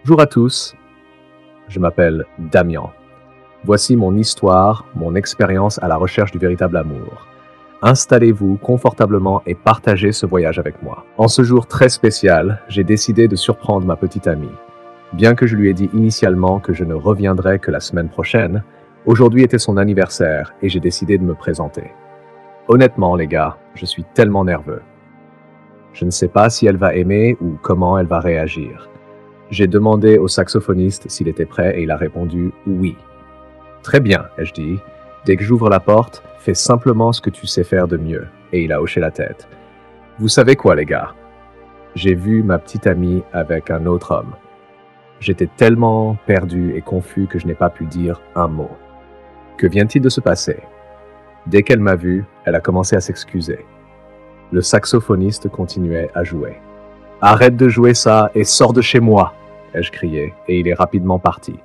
Bonjour à tous, je m'appelle Damien. Voici mon histoire, mon expérience à la recherche du véritable amour. Installez-vous confortablement et partagez ce voyage avec moi. En ce jour très spécial, j'ai décidé de surprendre ma petite amie. Bien que je lui ai dit initialement que je ne reviendrais que la semaine prochaine, aujourd'hui était son anniversaire et j'ai décidé de me présenter. Honnêtement, les gars, je suis tellement nerveux. Je ne sais pas si elle va aimer ou comment elle va réagir. J'ai demandé au saxophoniste s'il était prêt et il a répondu « oui ». « Très bien », ai-je dit. « Dès que j'ouvre la porte, fais simplement ce que tu sais faire de mieux. » Et il a hoché la tête. Vous savez quoi, les gars? J'ai vu ma petite amie avec un autre homme. J'étais tellement perdu et confus que je n'ai pas pu dire un mot. Que vient-il de se passer? Dès qu'elle m'a vu, elle a commencé à s'excuser. Le saxophoniste continuait à jouer. « Arrête de jouer ça et sors de chez moi !» ai-je crié, et il est rapidement parti.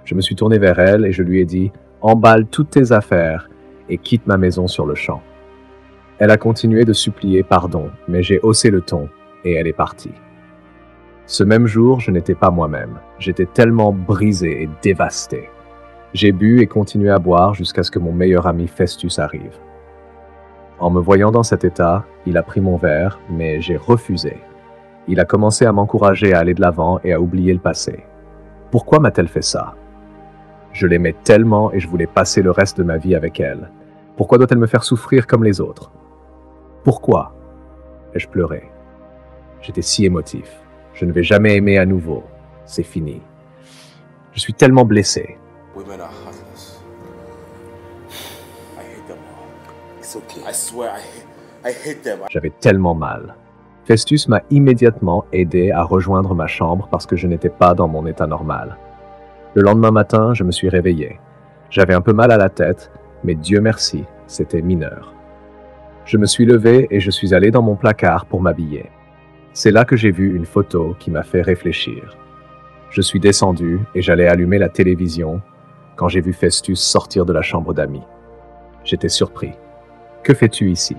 Je me suis tourné vers elle et je lui ai dit « Emballe toutes tes affaires et quitte ma maison sur le champ. » Elle a continué de supplier pardon, mais j'ai haussé le ton et elle est partie. Ce même jour, je n'étais pas moi-même. J'étais tellement brisé et dévasté. J'ai bu et continué à boire jusqu'à ce que mon meilleur ami Festus arrive. En me voyant dans cet état, il a pris mon verre, mais j'ai refusé. Il a commencé à m'encourager à aller de l'avant et à oublier le passé. Pourquoi m'a-t-elle fait ça? Je l'aimais tellement et je voulais passer le reste de ma vie avec elle. Pourquoi doit-elle me faire souffrir comme les autres? Pourquoi? Ai-je pleuré. J'étais si émotif. Je ne vais jamais aimer à nouveau. C'est fini. Je suis tellement blessé. Women are heartless. I hate them all. It's okay. I swear, I hate them. J'avais tellement mal. Festus m'a immédiatement aidé à rejoindre ma chambre parce que je n'étais pas dans mon état normal. Le lendemain matin, je me suis réveillé. J'avais un peu mal à la tête, mais Dieu merci, c'était mineur. Je me suis levé et je suis allé dans mon placard pour m'habiller. C'est là que j'ai vu une photo qui m'a fait réfléchir. Je suis descendu et j'allais allumer la télévision quand j'ai vu Festus sortir de la chambre d'amis. J'étais surpris. « Que fais-tu ici »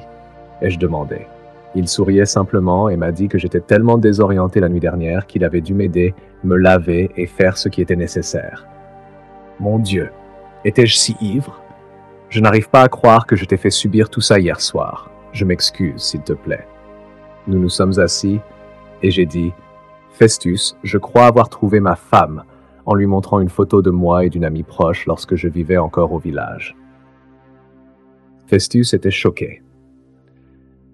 ai-je demandé. Il souriait simplement et m'a dit que j'étais tellement désorienté la nuit dernière qu'il avait dû m'aider, me laver et faire ce qui était nécessaire. Mon Dieu, étais-je si ivre? Je n'arrive pas à croire que je t'ai fait subir tout ça hier soir. Je m'excuse, s'il te plaît. Nous nous sommes assis et j'ai dit « Festus, je crois avoir trouvé ma femme » en lui montrant une photo de moi et d'une amie proche lorsque je vivais encore au village. Festus était choqué.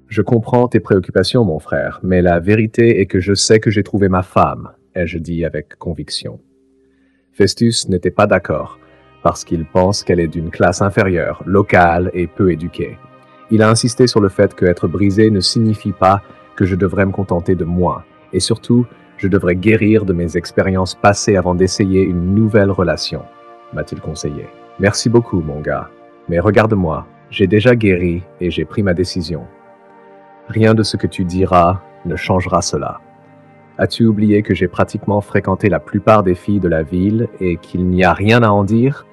Je comprends tes préoccupations, mon frère, mais la vérité est que je sais que j'ai trouvé ma femme, ai-je dit avec conviction. Festus n'était pas d'accord, parce qu'il pense qu'elle est d'une classe inférieure, locale et peu éduquée. Il a insisté sur le fait qu'être brisé ne signifie pas que je devrais me contenter de moi, et surtout, je devrais guérir de mes expériences passées avant d'essayer une nouvelle relation, m'a-t-il conseillé. Merci beaucoup, mon gars, mais regarde-moi, j'ai déjà guéri et j'ai pris ma décision. Rien de ce que tu diras ne changera cela. As-tu oublié que j'ai pratiquement fréquenté la plupart des filles de la ville et qu'il n'y a rien à en dire?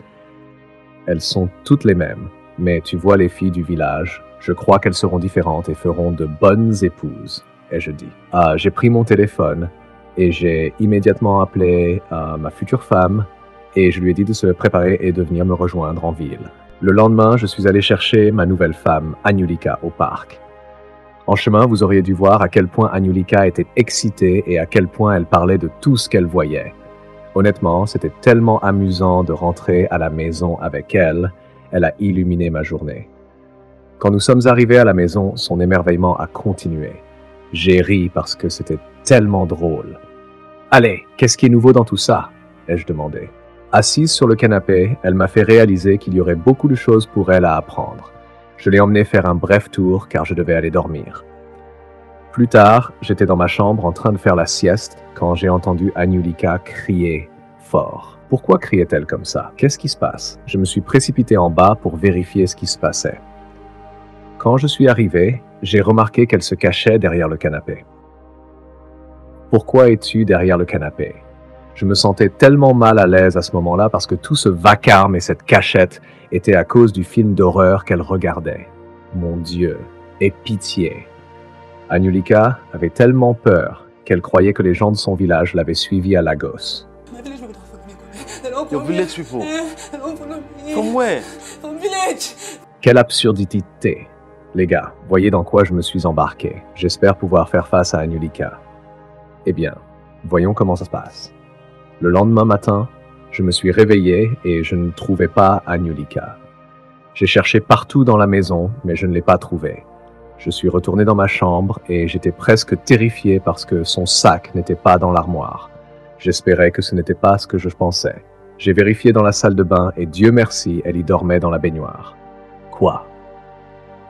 Elles sont toutes les mêmes, mais tu vois les filles du village, je crois qu'elles seront différentes et feront de bonnes épouses, ai-je dit. J'ai pris mon téléphone et j'ai immédiatement appelé ma future femme et je lui ai dit de se préparer et de venir me rejoindre en ville. Le lendemain, je suis allé chercher ma nouvelle femme, Anulika, au parc. En chemin, vous auriez dû voir à quel point Anulika était excitée et à quel point elle parlait de tout ce qu'elle voyait. Honnêtement, c'était tellement amusant de rentrer à la maison avec elle. Elle a illuminé ma journée. Quand nous sommes arrivés à la maison, son émerveillement a continué. J'ai ri parce que c'était tellement drôle. « Allez, qu'est-ce qui est nouveau dans tout ça ?» ai-je demandé. Assise sur le canapé, elle m'a fait réaliser qu'il y aurait beaucoup de choses pour elle à apprendre. Je l'ai emmenée faire un bref tour car je devais aller dormir. Plus tard, j'étais dans ma chambre en train de faire la sieste quand j'ai entendu Anulika crier fort. Pourquoi criait-elle comme ça? Qu'est-ce qui se passe? Je me suis précipité en bas pour vérifier ce qui se passait. Quand je suis arrivé, j'ai remarqué qu'elle se cachait derrière le canapé. Pourquoi es-tu derrière le canapé? Je me sentais tellement mal à l'aise à ce moment-là parce que tout ce vacarme et cette cachette était à cause du film d'horreur qu'elle regardait. Mon Dieu, aie pitié. Anulika avait tellement peur qu'elle croyait que les gens de son village l'avaient suivie à Lagos. Your village people. From where? Quelle absurdité! Les gars, voyez dans quoi je me suis embarqué. J'espère pouvoir faire face à Anulika. Eh bien, voyons comment ça se passe. Le lendemain matin, je me suis réveillé et je ne trouvais pas Anulika. J'ai cherché partout dans la maison, mais je ne l'ai pas trouvée. Je suis retourné dans ma chambre et j'étais presque terrifié parce que son sac n'était pas dans l'armoire. J'espérais que ce n'était pas ce que je pensais. J'ai vérifié dans la salle de bain et Dieu merci, elle y dormait dans la baignoire. Quoi?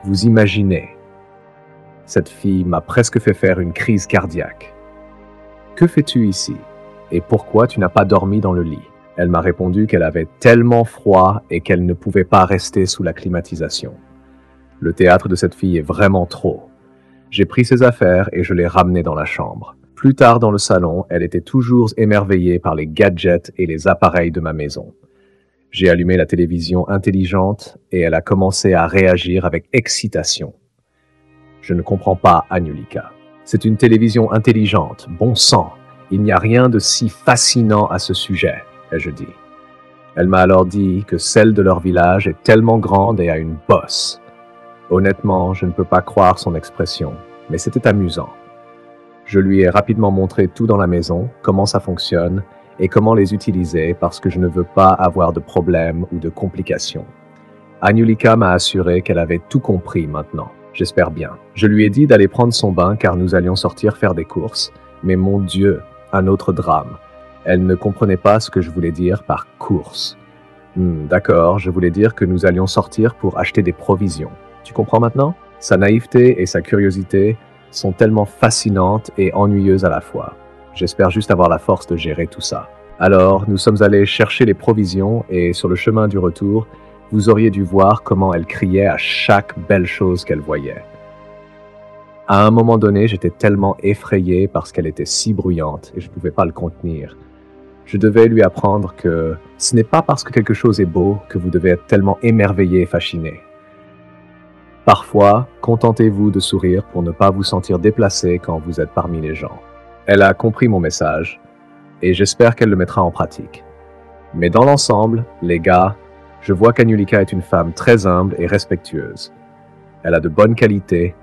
Vous imaginez? Cette fille m'a presque fait faire une crise cardiaque. Que fais-tu ici? Et pourquoi tu n'as pas dormi dans le lit? Elle m'a répondu qu'elle avait tellement froid et qu'elle ne pouvait pas rester sous la climatisation. Le théâtre de cette fille est vraiment trop. J'ai pris ses affaires et je l'ai ramenée dans la chambre. Plus tard dans le salon, elle était toujours émerveillée par les gadgets et les appareils de ma maison. J'ai allumé la télévision intelligente et elle a commencé à réagir avec excitation. Je ne comprends pas Anulika. C'est une télévision intelligente, bon sang. Il n'y a rien de si fascinant à ce sujet, ai-je dit. Elle m'a alors dit que celle de leur village est tellement grande et a une bosse. Honnêtement, je ne peux pas croire son expression, mais c'était amusant. Je lui ai rapidement montré tout dans la maison, comment ça fonctionne et comment les utiliser parce que je ne veux pas avoir de problèmes ou de complications. Anulika m'a assuré qu'elle avait tout compris maintenant. J'espère bien. Je lui ai dit d'aller prendre son bain car nous allions sortir faire des courses, mais mon Dieu, un autre drame. Elle ne comprenait pas ce que je voulais dire par course. D'accord, je voulais dire que nous allions sortir pour acheter des provisions. Tu comprends maintenant? Sa naïveté et sa curiosité sont tellement fascinantes et ennuyeuses à la fois. J'espère juste avoir la force de gérer tout ça. Alors, nous sommes allés chercher les provisions et sur le chemin du retour, vous auriez dû voir comment elle criait à chaque belle chose qu'elle voyait. À un moment donné, j'étais tellement effrayé parce qu'elle était si bruyante et je ne pouvais pas le contenir. Je devais lui apprendre que ce n'est pas parce que quelque chose est beau que vous devez être tellement émerveillé et fasciné. Parfois, contentez-vous de sourire pour ne pas vous sentir déplacé quand vous êtes parmi les gens. Elle a compris mon message et j'espère qu'elle le mettra en pratique. Mais dans l'ensemble, les gars, je vois qu'Anulika est une femme très humble et respectueuse. Elle a de bonnes qualités,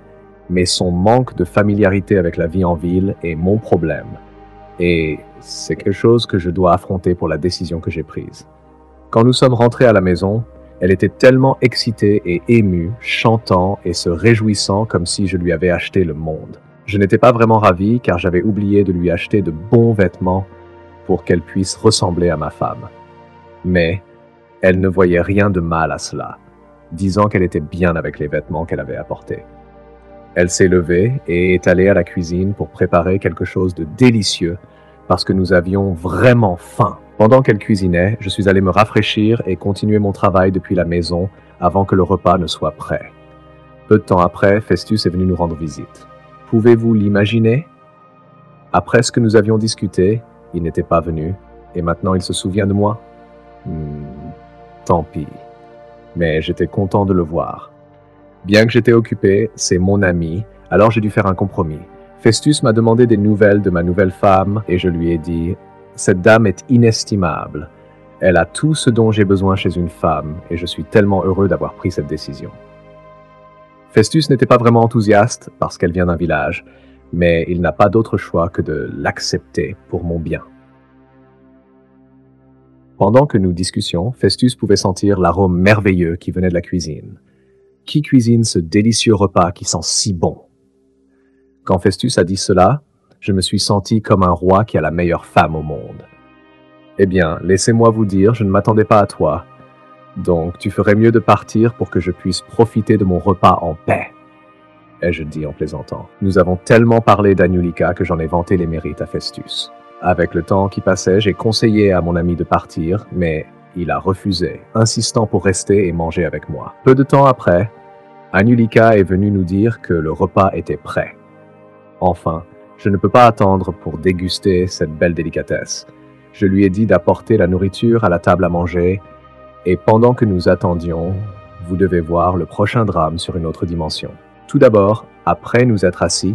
mais son manque de familiarité avec la vie en ville est mon problème. Et c'est quelque chose que je dois affronter pour la décision que j'ai prise. Quand nous sommes rentrés à la maison, elle était tellement excitée et émue, chantant et se réjouissant comme si je lui avais acheté le monde. Je n'étais pas vraiment ravi car j'avais oublié de lui acheter de bons vêtements pour qu'elle puisse ressembler à ma femme. Mais elle ne voyait rien de mal à cela, disant qu'elle était bien avec les vêtements qu'elle avait apportés. Elle s'est levée et est allée à la cuisine pour préparer quelque chose de délicieux parce que nous avions vraiment faim. Pendant qu'elle cuisinait, je suis allé me rafraîchir et continuer mon travail depuis la maison avant que le repas ne soit prêt. Peu de temps après, Festus est venu nous rendre visite. Pouvez-vous l'imaginer? Après ce que nous avions discuté, il n'était pas venu et maintenant il se souvient de moi? Tant pis. Mais j'étais content de le voir. Bien que j'étais occupé, c'est mon ami, alors j'ai dû faire un compromis. Festus m'a demandé des nouvelles de ma nouvelle femme et je lui ai dit « Cette dame est inestimable. Elle a tout ce dont j'ai besoin chez une femme et je suis tellement heureux d'avoir pris cette décision. » Festus n'était pas vraiment enthousiaste parce qu'elle vient d'un village, mais il n'a pas d'autre choix que de l'accepter pour mon bien. Pendant que nous discutions, Festus pouvait sentir l'arôme merveilleux qui venait de la cuisine. Qui cuisine ce délicieux repas qui sent si bon? Quand Festus a dit cela, je me suis senti comme un roi qui a la meilleure femme au monde. Eh bien, laissez-moi vous dire, je ne m'attendais pas à toi. Donc, tu ferais mieux de partir pour que je puisse profiter de mon repas en paix. Ai-je dit en plaisantant. Nous avons tellement parlé d'Anulika que j'en ai vanté les mérites à Festus. Avec le temps qui passait, j'ai conseillé à mon ami de partir, mais il a refusé, insistant pour rester et manger avec moi. Peu de temps après, Anulika est venue nous dire que le repas était prêt. Enfin, je ne peux pas attendre pour déguster cette belle délicatesse. Je lui ai dit d'apporter la nourriture à la table à manger, et pendant que nous attendions, vous devez voir le prochain drame sur une autre dimension. Tout d'abord, après nous être assis,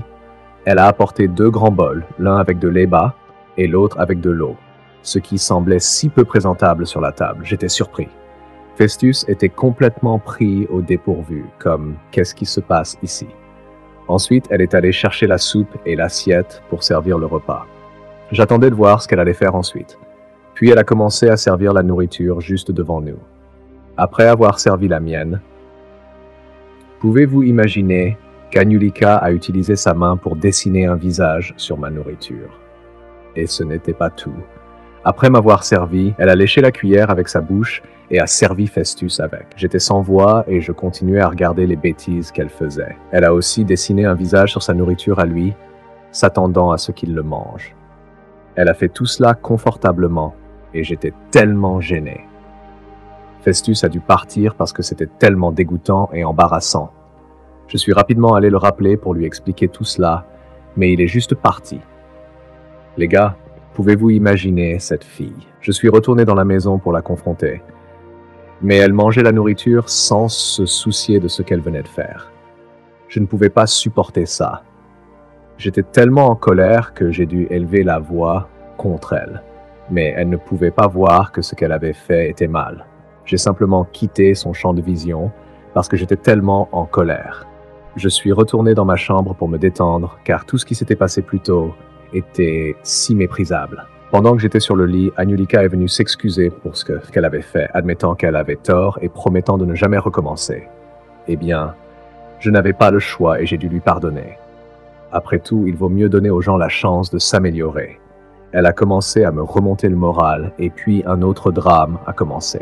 Elle a apporté 2 grands bols, l'un avec de lait bas et l'autre avec de l'eau, ce qui semblait si peu présentable sur la table. J'étais surpris. Festus était complètement pris au dépourvu, comme « qu'est-ce qui se passe ici ?» Ensuite, elle est allée chercher la soupe et l'assiette pour servir le repas. J'attendais de voir ce qu'elle allait faire ensuite. Puis elle a commencé à servir la nourriture juste devant nous. Après avoir servi la mienne, pouvez-vous imaginer qu'Anyulika a utilisé sa main pour dessiner un visage sur ma nourriture? Et ce n'était pas tout. Après m'avoir servi, elle a léché la cuillère avec sa bouche et a servi Festus avec. J'étais sans voix et je continuais à regarder les bêtises qu'elle faisait. Elle a aussi dessiné un visage sur sa nourriture à lui, s'attendant à ce qu'il le mange. Elle a fait tout cela confortablement et j'étais tellement gêné. Festus a dû partir parce que c'était tellement dégoûtant et embarrassant. Je suis rapidement allé le rappeler pour lui expliquer tout cela, mais il est juste parti. Les gars, pouvez-vous imaginer cette fille? Je suis retourné dans la maison pour la confronter. Mais elle mangeait la nourriture sans se soucier de ce qu'elle venait de faire. Je ne pouvais pas supporter ça. J'étais tellement en colère que j'ai dû élever la voix contre elle. Mais elle ne pouvait pas voir que ce qu'elle avait fait était mal. J'ai simplement quitté son champ de vision parce que j'étais tellement en colère. Je suis retourné dans ma chambre pour me détendre car tout ce qui s'était passé plus tôt était si méprisable. Pendant que j'étais sur le lit, Anyulika est venue s'excuser pour ce qu'elle avait fait, admettant qu'elle avait tort et promettant de ne jamais recommencer. Eh bien, je n'avais pas le choix et j'ai dû lui pardonner. Après tout, il vaut mieux donner aux gens la chance de s'améliorer. Elle a commencé à me remonter le moral et puis un autre drame a commencé.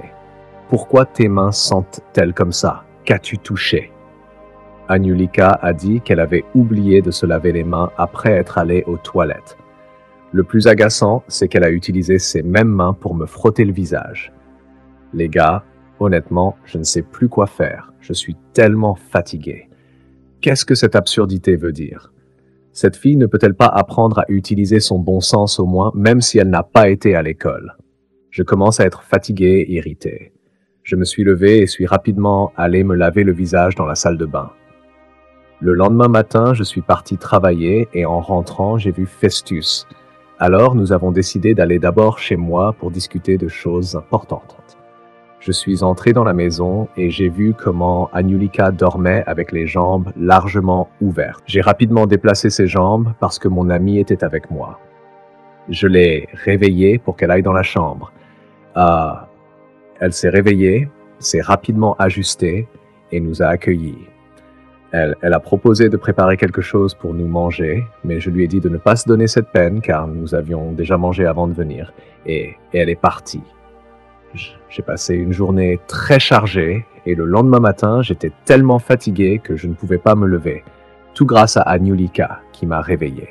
Pourquoi tes mains sentent-elles comme ça? Qu'as-tu touché? Anyulika a dit qu'elle avait oublié de se laver les mains après être allée aux toilettes. Le plus agaçant, c'est qu'elle a utilisé ses mêmes mains pour me frotter le visage. Les gars, honnêtement, je ne sais plus quoi faire. Je suis tellement fatigué. Qu'est-ce que cette absurdité veut dire? Cette fille ne peut-elle pas apprendre à utiliser son bon sens au moins, même si elle n'a pas été à l'école? Je commence à être fatigué et irrité. Je me suis levé et suis rapidement allé me laver le visage dans la salle de bain. Le lendemain matin, je suis parti travailler et en rentrant, j'ai vu Festus. Alors, nous avons décidé d'aller d'abord chez moi pour discuter de choses importantes. Je suis entré dans la maison et j'ai vu comment Anyulika dormait avec les jambes largement ouvertes. J'ai rapidement déplacé ses jambes parce que mon amie était avec moi. Je l'ai réveillée pour qu'elle aille dans la chambre. Elle s'est réveillée, s'est rapidement ajustée et nous a accueillis. Elle a proposé de préparer quelque chose pour nous manger, mais je lui ai dit de ne pas se donner cette peine car nous avions déjà mangé avant de venir et elle est partie. J'ai passé une journée très chargée et le lendemain matin, j'étais tellement fatigué que je ne pouvais pas me lever, tout grâce à Anyulika qui m'a réveillé.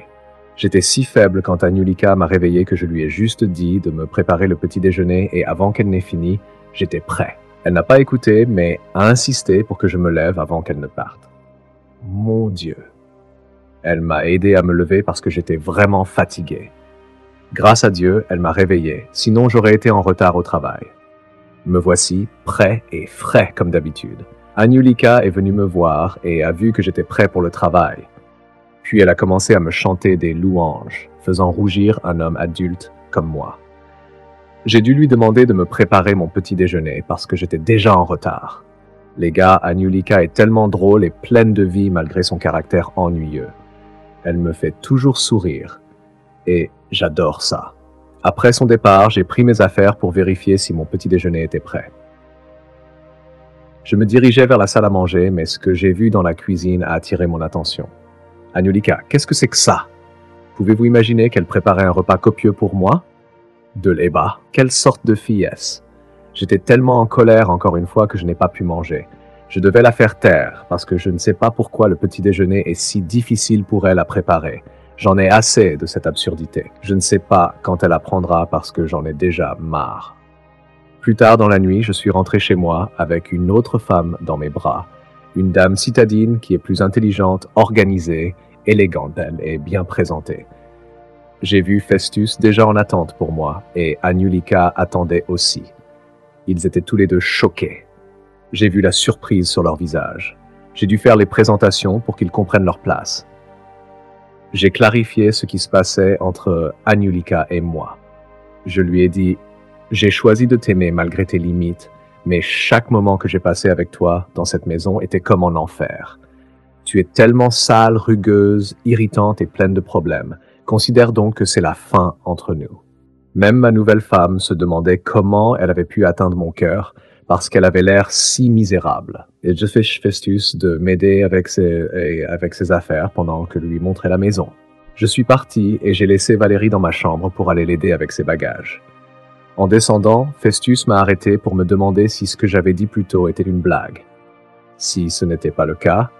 J'étais si faible quand Anyulika m'a réveillé que je lui ai juste dit de me préparer le petit déjeuner et avant qu'elle n'ait fini, j'étais prêt. Elle n'a pas écouté, mais a insisté pour que je me lève avant qu'elle ne parte. Mon Dieu. Elle m'a aidé à me lever parce que j'étais vraiment fatigué. Grâce à Dieu, elle m'a réveillé, sinon j'aurais été en retard au travail. Me voici, prêt et frais comme d'habitude. Anyulika est venue me voir et a vu que j'étais prêt pour le travail. Puis elle a commencé à me chanter des louanges, faisant rougir un homme adulte comme moi. J'ai dû lui demander de me préparer mon petit déjeuner parce que j'étais déjà en retard. Les gars, Anyulika est tellement drôle et pleine de vie malgré son caractère ennuyeux. Elle me fait toujours sourire et j'adore ça. Après son départ, j'ai pris mes affaires pour vérifier si mon petit déjeuner était prêt. Je me dirigeais vers la salle à manger, mais ce que j'ai vu dans la cuisine a attiré mon attention. Anyulika, qu'est-ce que c'est que ça? Pouvez-vous imaginer qu'elle préparait un repas copieux pour moi? De l'Eba. Quelle sorte de fille est-ce? J'étais tellement en colère encore une fois que je n'ai pas pu manger. Je devais la faire taire parce que je ne sais pas pourquoi le petit déjeuner est si difficile pour elle à préparer. J'en ai assez de cette absurdité. Je ne sais pas quand elle apprendra parce que j'en ai déjà marre. Plus tard dans la nuit, je suis rentré chez moi avec une autre femme dans mes bras. Une dame citadine qui est plus intelligente, organisée, élégante, elle et bien présentée. J'ai vu Festus déjà en attente pour moi et Anyulika attendait aussi. Ils étaient tous les deux choqués. J'ai vu la surprise sur leur visage. J'ai dû faire les présentations pour qu'ils comprennent leur place. J'ai clarifié ce qui se passait entre Anulika et moi. Je lui ai dit « J'ai choisi de t'aimer malgré tes limites, mais chaque moment que j'ai passé avec toi dans cette maison était comme en enfer. Tu es tellement sale, rugueuse, irritante et pleine de problèmes. Considère donc que c'est la fin entre nous. » Même ma nouvelle femme se demandait comment elle avait pu atteindre mon cœur parce qu'elle avait l'air si misérable. Et je fais Festus de m'aider avec ses affaires pendant que lui montrais la maison. Je suis parti et j'ai laissé Valérie dans ma chambre pour aller l'aider avec ses bagages. En descendant, Festus m'a arrêté pour me demander si ce que j'avais dit plus tôt était une blague. Si ce n'était pas le cas,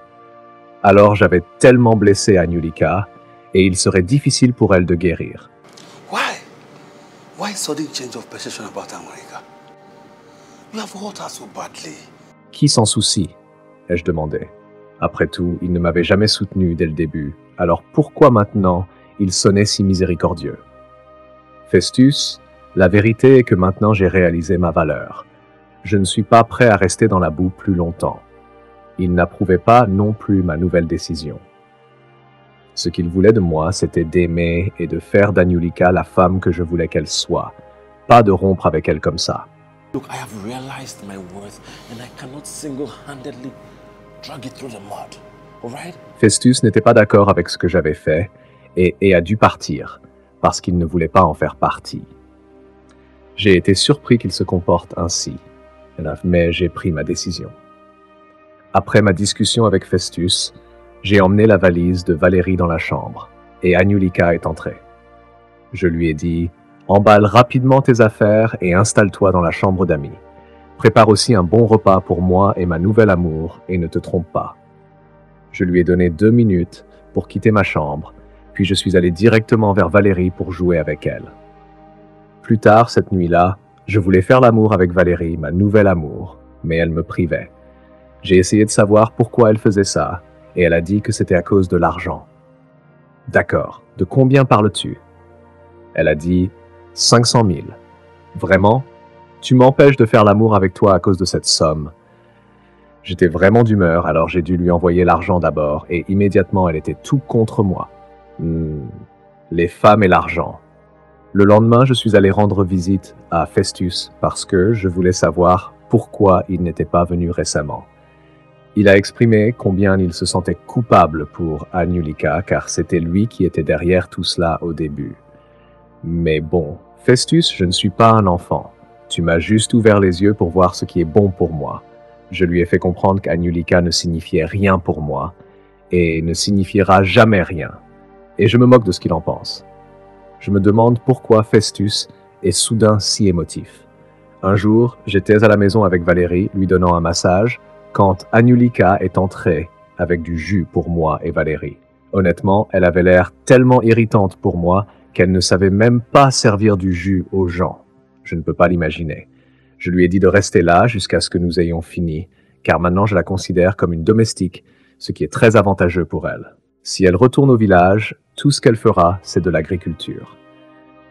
alors j'avais tellement blessé Anulika et il serait difficile pour elle de guérir. Why sudden change of perception about Anulika? You have hurt her so badly. Qui s'en soucie? Ai-je demandé. Après tout, il ne m'avait jamais soutenu dès le début, alors pourquoi maintenant il sonnait si miséricordieux? Festus, la vérité est que maintenant j'ai réalisé ma valeur. Je ne suis pas prêt à rester dans la boue plus longtemps. Il n'approuvait pas non plus ma nouvelle décision. Ce qu'il voulait de moi, c'était d'aimer et de faire d'Anulika la femme que je voulais qu'elle soit, pas de rompre avec elle comme ça. Look, I have realized my worth and I cannot single-handedly drag it through the mud. All right? Festus n'était pas d'accord avec ce que j'avais fait et a dû partir, parce qu'il ne voulait pas en faire partie. J'ai été surpris qu'il se comporte ainsi, mais j'ai pris ma décision. Après ma discussion avec Festus, j'ai emmené la valise de Valérie dans la chambre, et Anulika est entrée. Je lui ai dit « Emballe rapidement tes affaires et installe-toi dans la chambre d'amis. Prépare aussi un bon repas pour moi et ma nouvelle amour, et ne te trompe pas. » Je lui ai donné 2 minutes pour quitter ma chambre, puis je suis allé directement vers Valérie pour jouer avec elle. Plus tard, cette nuit-là, je voulais faire l'amour avec Valérie, ma nouvelle amour, mais elle me privait. J'ai essayé de savoir pourquoi elle faisait ça, et elle a dit que c'était à cause de l'argent. D'accord, de combien parles-tu? Elle a dit 500 000. Vraiment? Tu m'empêches de faire l'amour avec toi à cause de cette somme. J'étais vraiment d'humeur, alors j'ai dû lui envoyer l'argent d'abord, et immédiatement elle était tout contre moi. Les femmes et l'argent. Le lendemain, je suis allé rendre visite à Festus parce que je voulais savoir pourquoi il n'était pas venu récemment. Il a exprimé combien il se sentait coupable pour Anulika, car c'était lui qui était derrière tout cela au début. Mais bon, Festus, je ne suis pas un enfant. Tu m'as juste ouvert les yeux pour voir ce qui est bon pour moi. Je lui ai fait comprendre qu'Anulika ne signifiait rien pour moi, et ne signifiera jamais rien. Et je me moque de ce qu'il en pense. Je me demande pourquoi Festus est soudain si émotif. Un jour, j'étais à la maison avec Valérie, lui donnant un massage, quand Anulika est entrée avec du jus pour moi et Valérie. Honnêtement, elle avait l'air tellement irritante pour moi qu'elle ne savait même pas servir du jus aux gens. Je ne peux pas l'imaginer. Je lui ai dit de rester là jusqu'à ce que nous ayons fini, car maintenant je la considère comme une domestique, ce qui est très avantageux pour elle. Si elle retourne au village, tout ce qu'elle fera, c'est de l'agriculture.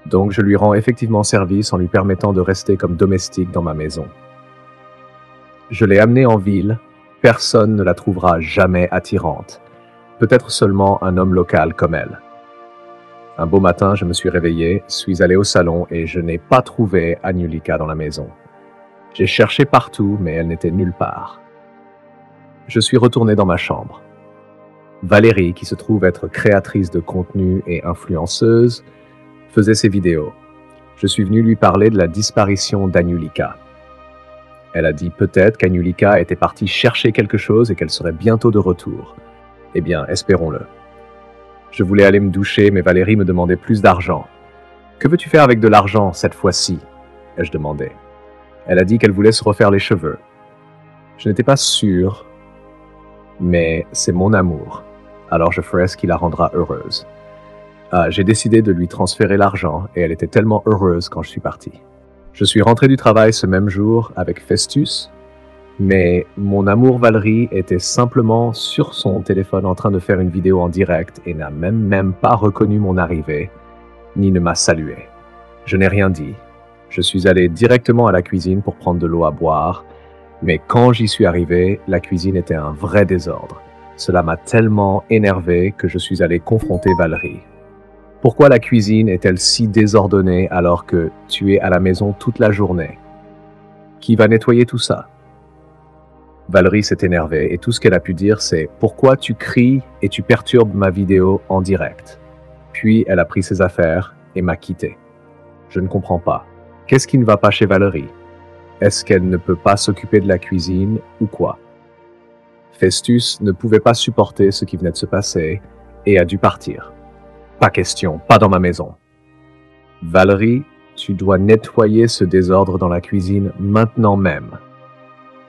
Donc je lui rends effectivement service en lui permettant de rester comme domestique dans ma maison. Je l'ai amenée en ville, personne ne la trouvera jamais attirante. Peut-être seulement un homme local comme elle. Un beau matin, je me suis réveillé, suis allé au salon et je n'ai pas trouvé Anulika dans la maison. J'ai cherché partout, mais elle n'était nulle part. Je suis retourné dans ma chambre. Valérie, qui se trouve être créatrice de contenu et influenceuse, faisait ses vidéos. Je suis venu lui parler de la disparition d'Anulika. Elle a dit peut-être qu'Anulika était partie chercher quelque chose et qu'elle serait bientôt de retour. Eh bien, espérons-le. Je voulais aller me doucher, mais Valérie me demandait plus d'argent. « Que veux-tu faire avec de l'argent cette fois-ci » ai-je demandé. Elle a dit qu'elle voulait se refaire les cheveux. Je n'étais pas sûr, mais c'est mon amour. Alors je ferai ce qui la rendra heureuse. J'ai décidé de lui transférer l'argent et elle était tellement heureuse quand je suis parti. Je suis rentré du travail ce même jour avec Festus, mais mon amour Valérie était simplement sur son téléphone en train de faire une vidéo en direct et n'a même pas reconnu mon arrivée, ni ne m'a salué. Je n'ai rien dit. Je suis allé directement à la cuisine pour prendre de l'eau à boire, mais quand j'y suis arrivé, la cuisine était un vrai désordre. Cela m'a tellement énervé que je suis allé confronter Valérie. Pourquoi la cuisine est-elle si désordonnée alors que tu es à la maison toute la journée? Qui va nettoyer tout ça? Valérie s'est énervée et tout ce qu'elle a pu dire c'est « Pourquoi tu cries et tu perturbes ma vidéo en direct ?» Puis elle a pris ses affaires et m'a quitté. Je ne comprends pas. Qu'est-ce qui ne va pas chez Valérie? Est-ce qu'elle ne peut pas s'occuper de la cuisine ou quoi? Festus ne pouvait pas supporter ce qui venait de se passer et a dû partir. Pas question, pas dans ma maison. Valérie, tu dois nettoyer ce désordre dans la cuisine maintenant même,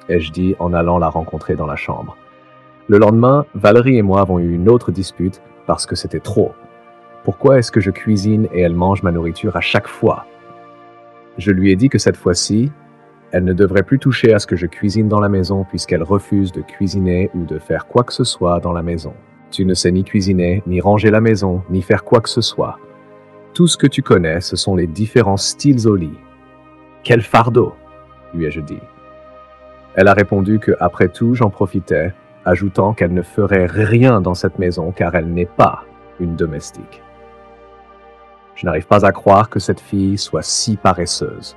ai-je dit en allant la rencontrer dans la chambre. Le lendemain, Valérie et moi avons eu une autre dispute parce que c'était trop. Pourquoi est-ce que je cuisine et elle mange ma nourriture à chaque fois? Je lui ai dit que cette fois-ci, elle ne devrait plus toucher à ce que je cuisine dans la maison puisqu'elle refuse de cuisiner ou de faire quoi que ce soit dans la maison. Tu ne sais ni cuisiner, ni ranger la maison, ni faire quoi que ce soit. Tout ce que tu connais, ce sont les différents styles au lit. Quel fardeau, lui ai-je dit. Elle a répondu que, après tout, j'en profitais, ajoutant qu'elle ne ferait rien dans cette maison car elle n'est pas une domestique. Je n'arrive pas à croire que cette fille soit si paresseuse.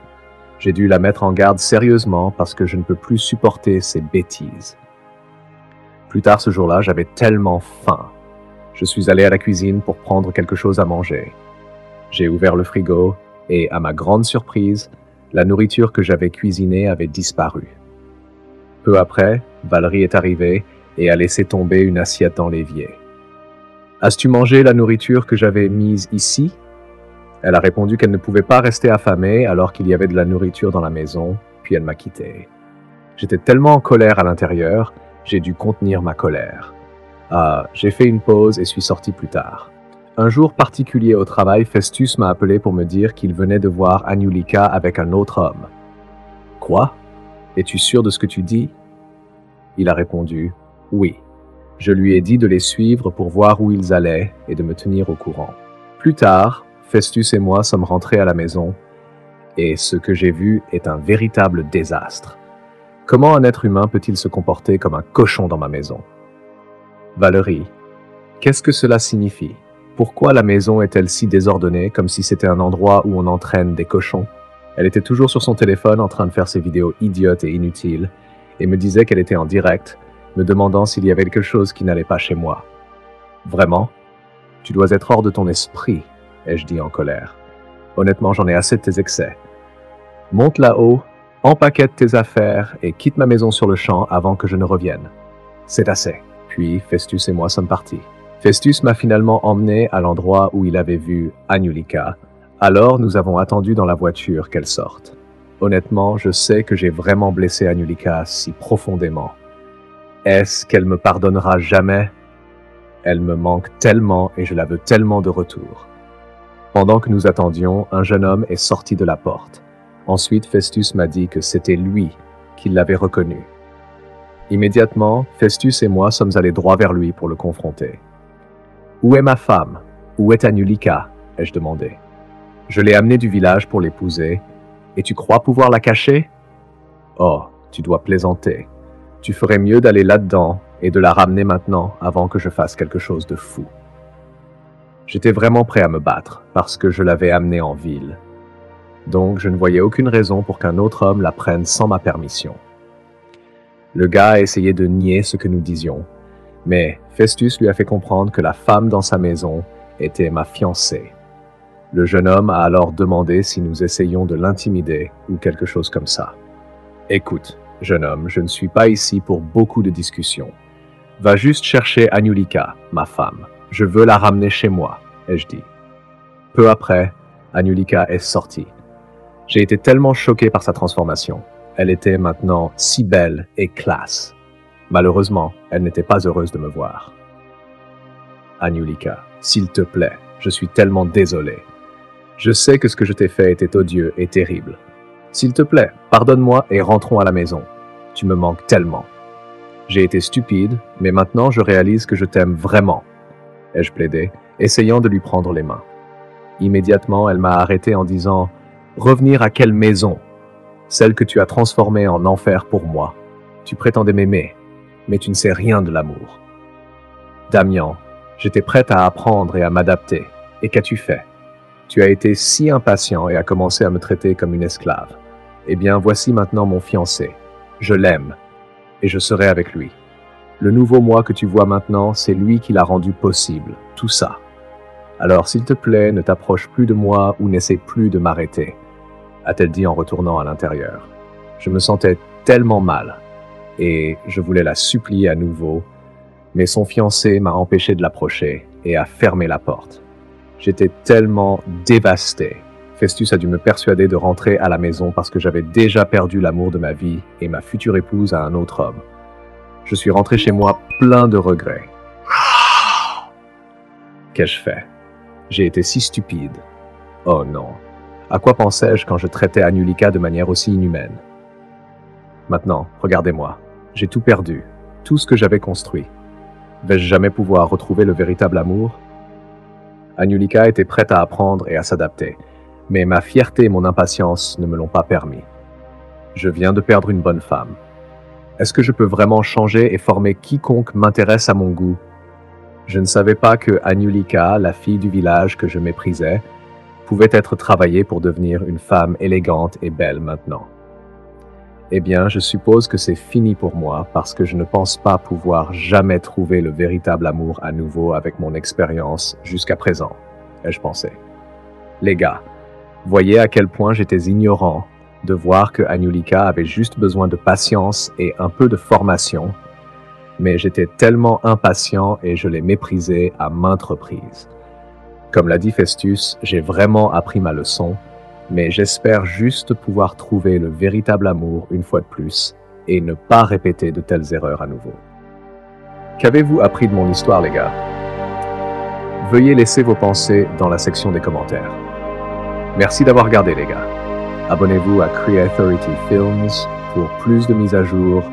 J'ai dû la mettre en garde sérieusement parce que je ne peux plus supporter ces bêtises. Plus tard ce jour-là, j'avais tellement faim. Je suis allé à la cuisine pour prendre quelque chose à manger. J'ai ouvert le frigo et, à ma grande surprise, la nourriture que j'avais cuisinée avait disparu. Peu après, Valérie est arrivée et a laissé tomber une assiette dans l'évier. « As-tu mangé la nourriture que j'avais mise ici ?» Elle a répondu qu'elle ne pouvait pas rester affamée alors qu'il y avait de la nourriture dans la maison, puis elle m'a quitté. J'étais tellement en colère à l'intérieur, j'ai dû contenir ma colère. J'ai fait une pause et suis sorti plus tard. Un jour particulier au travail, Festus m'a appelé pour me dire qu'il venait de voir Anjulika avec un autre homme. « Quoi? Es-tu sûr de ce que tu dis ?» Il a répondu « Oui. » Je lui ai dit de les suivre pour voir où ils allaient et de me tenir au courant. Plus tard, Festus et moi sommes rentrés à la maison et ce que j'ai vu est un véritable désastre. Comment un être humain peut-il se comporter comme un cochon dans ma maison? Valérie, qu'est-ce que cela signifie? Pourquoi la maison est-elle si désordonnée comme si c'était un endroit où on entraîne des cochons? Elle était toujours sur son téléphone en train de faire ses vidéos idiotes et inutiles et me disait qu'elle était en direct, me demandant s'il y avait quelque chose qui n'allait pas chez moi. Vraiment? Tu dois être hors de ton esprit, ai-je dit en colère. Honnêtement, j'en ai assez de tes excès. Monte là-haut, empaquette tes affaires et quitte ma maison sur le champ avant que je ne revienne. C'est assez. Puis Festus et moi sommes partis. Festus m'a finalement emmené à l'endroit où il avait vu Anjulika. Alors nous avons attendu dans la voiture qu'elle sorte. Honnêtement, je sais que j'ai vraiment blessé Anjulika si profondément. Est-ce qu'elle me pardonnera jamais? Elle me manque tellement et je la veux tellement de retour. Pendant que nous attendions, un jeune homme est sorti de la porte. Ensuite, Festus m'a dit que c'était lui qui l'avait reconnu. Immédiatement, Festus et moi sommes allés droit vers lui pour le confronter. « Où est ma femme? Où est Anjulika ?» ai-je demandé. « Je l'ai amenée du village pour l'épouser. Et tu crois pouvoir la cacher? Oh, tu dois plaisanter. Tu ferais mieux d'aller là-dedans et de la ramener maintenant avant que je fasse quelque chose de fou. » J'étais vraiment prêt à me battre parce que je l'avais amenée en ville. Donc je ne voyais aucune raison pour qu'un autre homme la prenne sans ma permission. Le gars a essayé de nier ce que nous disions, mais Festus lui a fait comprendre que la femme dans sa maison était ma fiancée. Le jeune homme a alors demandé si nous essayions de l'intimider ou quelque chose comme ça. « Écoute, jeune homme, je ne suis pas ici pour beaucoup de discussions. Va juste chercher Anjulika, ma femme. Je veux la ramener chez moi, ai-je dit. Peu après, Anjulika est sortie. J'ai été tellement choqué par sa transformation. Elle était maintenant si belle et classe. Malheureusement, elle n'était pas heureuse de me voir. Anjulika, s'il te plaît, je suis tellement désolé. Je sais que ce que je t'ai fait était odieux et terrible. S'il te plaît, pardonne-moi et rentrons à la maison. Tu me manques tellement. J'ai été stupide, mais maintenant je réalise que je t'aime vraiment. Ai-je plaidé, essayant de lui prendre les mains. Immédiatement, elle m'a arrêté en disant « Revenir à quelle maison? Celle que tu as transformée en enfer pour moi. Tu prétendais m'aimer, mais tu ne sais rien de l'amour. Damien, j'étais prête à apprendre et à m'adapter. Et qu'as-tu fait? Tu as été si impatient et as commencé à me traiter comme une esclave. Eh bien, voici maintenant mon fiancé. Je l'aime. Et je serai avec lui. Le nouveau moi que tu vois maintenant, c'est lui qui l'a rendu possible. Tout ça. Alors, s'il te plaît, ne t'approche plus de moi ou n'essaie plus de m'arrêter, a-t-elle dit en retournant à l'intérieur. Je me sentais tellement mal. Et je voulais la supplier à nouveau, mais son fiancé m'a empêché de l'approcher et a fermé la porte. J'étais tellement dévasté. Festus a dû me persuader de rentrer à la maison parce que j'avais déjà perdu l'amour de ma vie et ma future épouse à un autre homme. Je suis rentré chez moi plein de regrets. Qu'ai-je fait? J'ai été si stupide. Oh non. À quoi pensais-je quand je traitais Anulika de manière aussi inhumaine? Maintenant, regardez-moi. J'ai tout perdu. Tout ce que j'avais construit. Vais-je jamais pouvoir retrouver le véritable amour? Anulika était prête à apprendre et à s'adapter, mais ma fierté et mon impatience ne me l'ont pas permis. Je viens de perdre une bonne femme. Est-ce que je peux vraiment changer et former quiconque m'intéresse à mon goût? Je ne savais pas que Anulika, la fille du village que je méprisais, pouvait être travaillée pour devenir une femme élégante et belle maintenant. Eh bien, je suppose que c'est fini pour moi parce que je ne pense pas pouvoir jamais trouver le véritable amour à nouveau avec mon expérience jusqu'à présent, ai-je pensé. Les gars, voyez à quel point j'étais ignorant de voir que Anulika avait juste besoin de patience et un peu de formation, mais j'étais tellement impatient et je l'ai méprisée à maintes reprises. Comme l'a dit Festus, j'ai vraiment appris ma leçon, mais j'espère juste pouvoir trouver le véritable amour une fois de plus et ne pas répéter de telles erreurs à nouveau. Qu'avez-vous appris de mon histoire, les gars? Veuillez laisser vos pensées dans la section des commentaires. Merci d'avoir regardé, les gars. Abonnez-vous à Creatority Films pour plus de mises à jour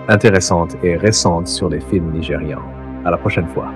intéressantes et récentes sur les films nigérians. À la prochaine fois.